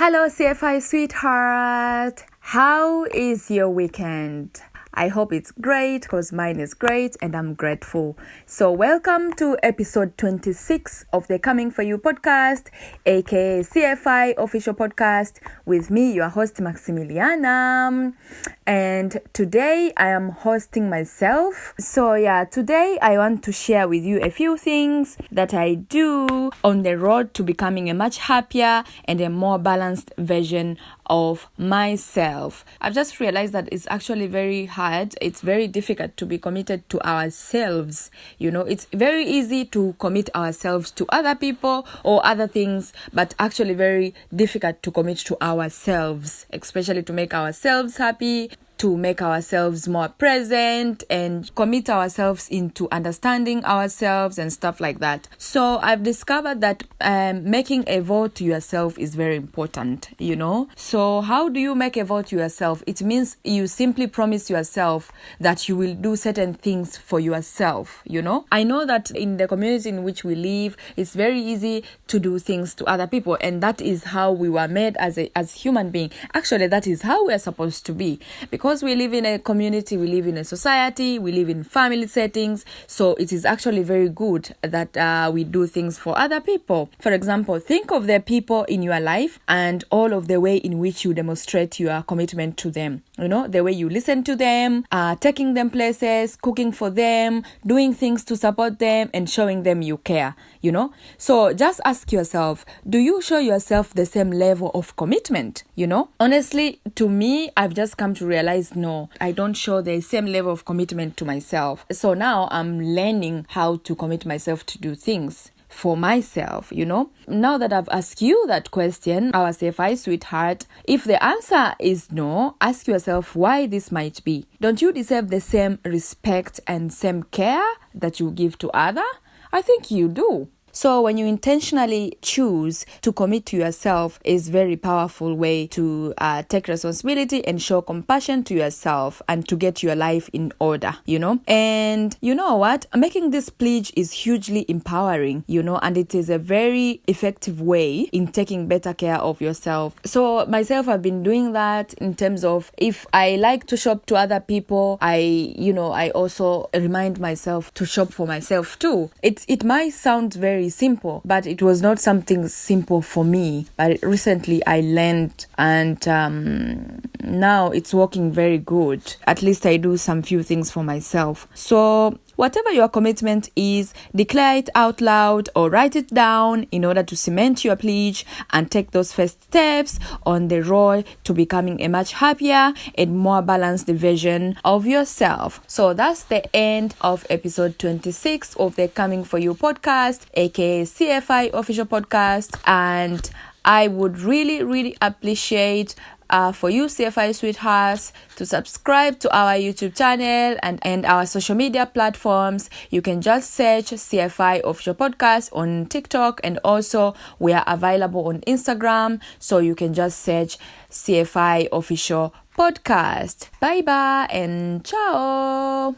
Hello, CFI sweetheart. How is your weekend? I hope it's great because mine is great and I'm grateful. So welcome to episode 26 of the Coming For You podcast, aka CFI official podcast with me, your host Maximiliana. And today I am hosting myself. So today I want to share with you a few things that I do on the road to becoming a much happier and a more balanced version of myself. I've just realized that it's actually very hard. It's very difficult to be committed to ourselves. It's very easy to commit ourselves to other people or other things, but actually very difficult to commit to ourselves, especially to make ourselves happy, to make ourselves more present and commit ourselves into understanding ourselves and stuff like that. So I've discovered that making a vow to yourself is very important, So how do you make a vow to yourself? It means you simply promise yourself that you will do certain things for yourself, I know that in the community in which we live, it's very easy to do things to other people, and that is how we were made as human beings. Actually, that is how we are supposed to be, because we live in a community, we live in a society, we live in family settings, so it is actually very good that we do things for other people. For example, think of the people in your life and all of the way in which you demonstrate your commitment to them. The way you listen to them, taking them places, cooking for them, doing things to support them, and showing them you care, So just ask yourself, do you show yourself the same level of commitment, Honestly, to me, I've just come to realize, no, I don't show the same level of commitment to myself. So now I'm learning how to commit myself to do things for myself, Now that I've asked you that question, our CFI sweetheart, if the answer is no, ask yourself why this might be. Don't you deserve the same respect and same care that you give to others? I think you do. So when you intentionally choose to commit to yourself is very powerful way to take responsibility and show compassion to yourself and to get your life in order, And you know what? Making this pledge is hugely empowering, and it is a very effective way in taking better care of yourself. So myself, I've been doing that in terms of if I like to shop to other people, I also remind myself to shop for myself too. It might sound very simple, but it was not something simple for me, but recently I learned, and now it's working very good. At least I do some few things for myself. So whatever your commitment is, declare it out loud or write it down in order to cement your pledge and take those first steps on the road to becoming a much happier and more balanced version of yourself. So that's the end of episode 26 of the Coming For You podcast, aka CFI official podcast. And I would really, really appreciate for you CFI sweethearts to subscribe to our YouTube channel and our social media platforms. You can just search CFI official podcast on TikTok, and also we are available on Instagram, so you can just search CFI official podcast. Bye bye and ciao.